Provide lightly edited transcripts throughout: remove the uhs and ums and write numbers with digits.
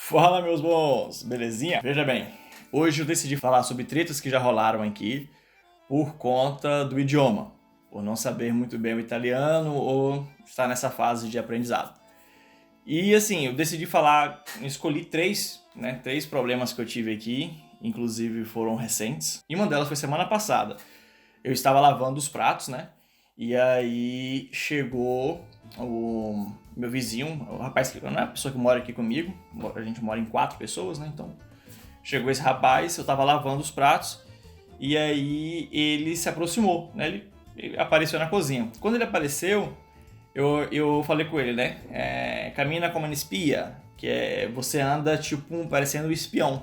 Fala, meus bons! Belezinha? Veja bem, hoje eu decidi falar sobre tretas que já rolaram aqui por conta do idioma, por não saber muito bem o italiano ou estar nessa fase de aprendizado. E assim, eu decidi falar, escolhi três problemas que eu tive aqui, inclusive foram recentes, e uma delas foi semana passada. Eu estava lavando os pratos, né? E aí chegou o meu vizinho, o rapaz que não é a pessoa que mora aqui comigo, a gente mora em 4 pessoas, né? Então chegou esse rapaz, eu tava lavando os pratos e aí ele se aproximou, né? Ele apareceu na cozinha. Quando ele apareceu, eu falei com ele, né? Camina como uma espia, que é você anda tipo parecendo um espião.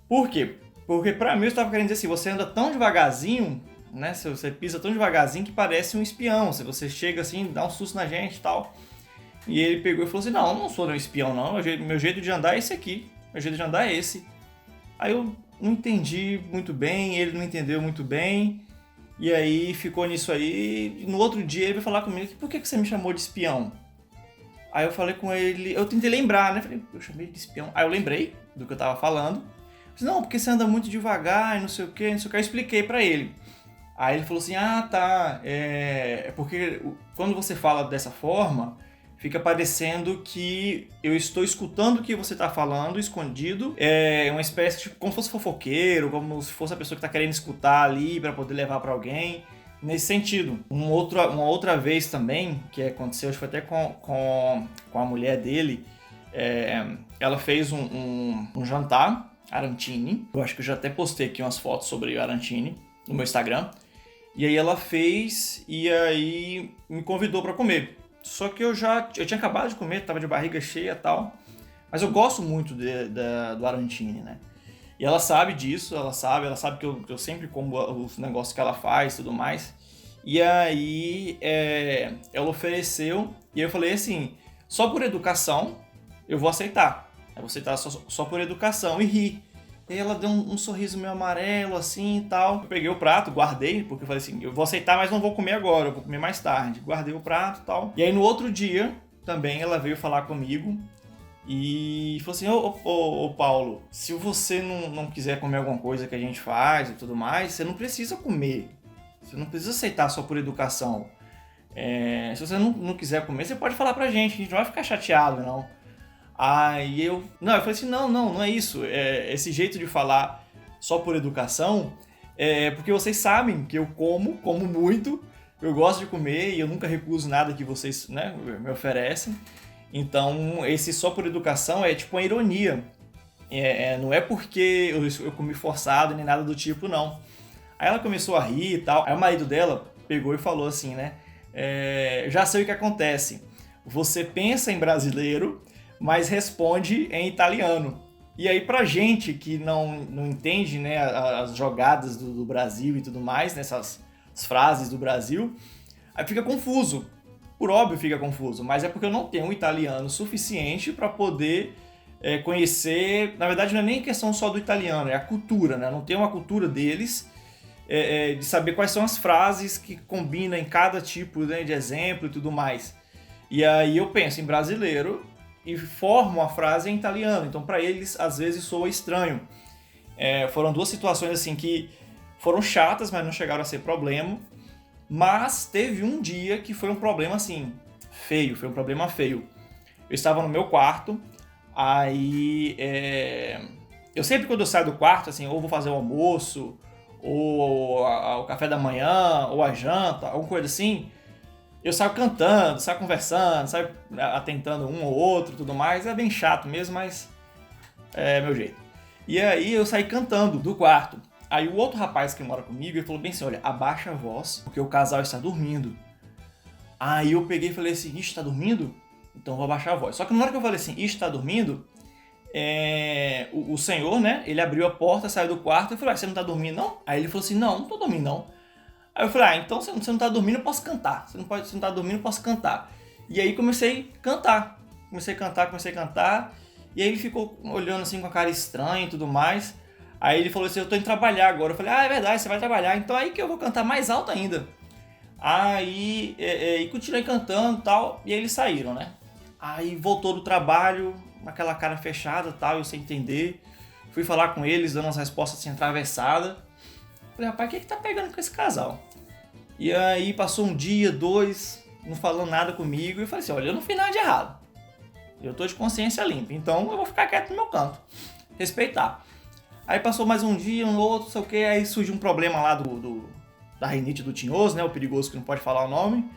Por quê? Porque pra mim eu estava querendo dizer assim, você anda tão devagarzinho, né? Você pisa tão devagarzinho que parece um espião. Se você chega assim, dá um susto na gente e tal. E ele pegou e falou assim, não, eu não sou um espião não, meu jeito de andar é esse aqui. Meu jeito de andar é esse. Aí eu não entendi muito bem, ele não entendeu muito bem. E aí ficou nisso aí. E no outro dia ele veio falar comigo, por que você me chamou de espião? Aí eu falei com ele, eu tentei lembrar, né? Falei, eu chamei de espião. Aí eu lembrei do que eu tava falando. Disse, não, porque você anda muito devagar e não sei o que, não sei o que. Eu expliquei pra ele. Aí ele falou assim, ah, tá, é porque quando você fala dessa forma, fica parecendo que eu estou escutando o que você está falando, escondido. É uma espécie de, como se fosse fofoqueiro, como se fosse a pessoa que está querendo escutar ali para poder levar para alguém. Nesse sentido. Uma outra vez também, que aconteceu, acho que foi até com a mulher dele, ela fez um jantar, arancine. Eu acho que eu já até postei aqui umas fotos sobre arancine no meu Instagram. E aí ela fez e aí me convidou para comer. Só que eu tinha acabado de comer, tava de barriga cheia e tal. Mas eu gosto muito do arancine, né? E ela sabe disso, ela sabe que eu sempre como os negócios que ela faz e tudo mais. E aí ela ofereceu e eu falei assim, só por educação eu vou aceitar. Eu vou aceitar só por educação e ri. E aí ela deu um sorriso meio amarelo assim e tal. Eu peguei o prato, guardei, porque eu falei assim, eu vou aceitar, mas não vou comer agora, eu vou comer mais tarde. Guardei o prato e tal. E aí no outro dia, também ela veio falar comigo e falou assim, ô Paulo, se você não quiser comer alguma coisa que a gente faz e tudo mais, você não precisa comer. Você não precisa aceitar só por educação. Se você não quiser comer, você pode falar pra gente, a gente não vai ficar chateado, não. Aí eu falei assim, não é isso. Esse jeito de falar só por educação porque vocês sabem que eu como muito, eu gosto de comer e eu nunca recuso nada que vocês, né, me oferecem. Então, esse só por educação é tipo uma ironia. Não é porque eu comi forçado nem nada do tipo, não. Aí ela começou a rir e tal. Aí o marido dela pegou e falou assim, né? Já sei o que acontece. Você pensa em brasileiro, mas responde em italiano. E aí pra gente que não entende, né, as jogadas do Brasil e tudo mais, nessas frases do Brasil, aí fica confuso. Por óbvio fica confuso, mas é porque eu não tenho um italiano suficiente para poder conhecer. Na verdade não é nem questão só do italiano, é a cultura, né? Eu não tenho uma cultura deles, de saber quais são as frases que combinam em cada tipo, né, de exemplo e tudo mais. E aí eu penso em brasileiro e formo a frase em italiano, então para eles às vezes soa estranho. Foram duas situações assim que foram chatas, mas não chegaram a ser problema. Mas teve um dia que foi um problema assim, feio, foi um problema feio. Eu estava no meu quarto, aí eu sempre quando eu saio do quarto, assim, ou vou fazer o almoço, ou o café da manhã, ou a janta, alguma coisa assim, eu saio cantando, saio conversando, saio atentando um ou outro e tudo mais. É bem chato mesmo, mas é meu jeito. E aí eu saí cantando do quarto. Aí o outro rapaz que mora comigo, ele falou bem assim, olha, abaixa a voz, porque o casal está dormindo. Aí eu peguei e falei assim, ixi, tá dormindo? Então eu vou abaixar a voz. Só que na hora que eu falei assim, ixi, tá dormindo, o senhor, né, ele abriu a porta, saiu do quarto e falou, você não tá dormindo não? Aí ele falou assim, não tô dormindo não. Aí eu falei, então você não tá dormindo, eu posso cantar. Você não tá dormindo, eu posso cantar. E aí comecei a cantar. Comecei a cantar. E aí ele ficou olhando assim com a cara estranha e tudo mais. Aí ele falou assim, eu tô indo trabalhar agora. Eu falei, é verdade, você vai trabalhar. Então aí que eu vou cantar mais alto ainda. Aí, e continuei cantando e tal. E aí eles saíram, né? Aí voltou do trabalho, aquela cara fechada e tal, eu sem entender. Fui falar com eles, dando as respostas assim, atravessadas. Falei, rapaz, o que tá pegando com esse casal? E aí passou um dia, 2, não falando nada comigo. E eu falei assim, olha, eu não fiz nada de errado. Eu tô de consciência limpa, então eu vou ficar quieto no meu canto. Respeitar. Aí passou mais um dia, um outro, não sei o que, aí surgiu um problema lá da rinite do tinhoso, né? O perigoso que não pode falar o nome.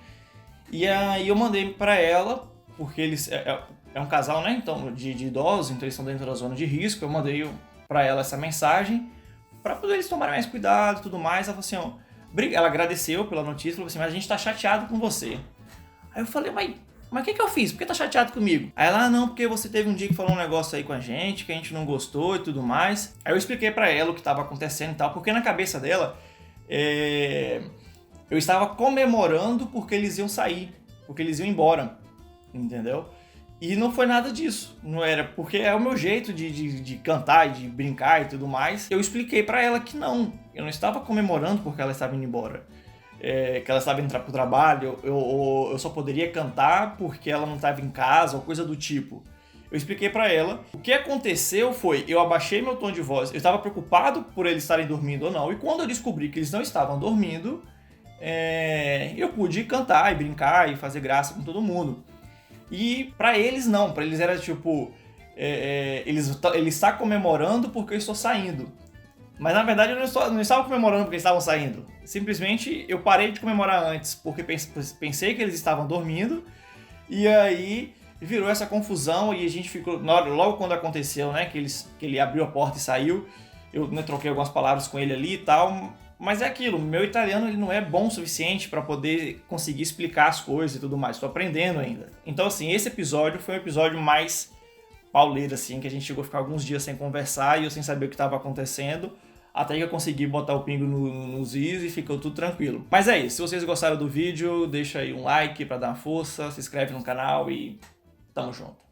E aí eu mandei pra ela, porque eles... É um casal, né? Então, de idosos, então eles estão dentro da zona de risco. Eu mandei pra ela essa mensagem pra poder eles tomarem mais cuidado e tudo mais. Ela falou assim, ó... Ela agradeceu pela notícia, falou assim, mas a gente tá chateado com você. Aí eu falei, mas o que eu fiz? Por que tá chateado comigo? Aí ela, não, porque você teve um dia que falou um negócio aí com a gente, que a gente não gostou e tudo mais. Aí eu expliquei pra ela o que tava acontecendo e tal, porque na cabeça dela, eu estava comemorando porque eles iam sair, porque eles iam embora, entendeu? E não foi nada disso, não era, porque é o meu jeito de cantar, de brincar e tudo mais. Eu expliquei pra ela que não, eu não estava comemorando porque ela estava indo embora. Que ela estava indo pro trabalho, eu só poderia cantar porque ela não estava em casa, ou coisa do tipo. Eu expliquei pra ela. O que aconteceu foi, eu abaixei meu tom de voz, eu estava preocupado por eles estarem dormindo ou não, e quando eu descobri que eles não estavam dormindo, eu pude cantar e brincar e fazer graça com todo mundo. E pra eles não, pra eles era tipo, eles estão comemorando porque eu estou saindo. Mas na verdade eu não estava comemorando porque eles estavam saindo. Simplesmente eu parei de comemorar antes porque pensei que eles estavam dormindo. E aí virou essa confusão e a gente ficou... Logo quando aconteceu, né, que ele abriu a porta e saiu, eu troquei algumas palavras com ele ali e tal. Mas é aquilo, meu italiano ele não é bom o suficiente para poder conseguir explicar as coisas e tudo mais. Estou aprendendo ainda. Então assim, esse episódio foi um episódio mais pauleiro, assim, que a gente chegou a ficar alguns dias sem conversar e eu sem saber o que estava acontecendo. Até que eu consegui botar o pingo nos is e ficou tudo tranquilo. Mas é isso, se vocês gostaram do vídeo, deixa aí um like pra dar uma força, se inscreve no canal e tamo junto.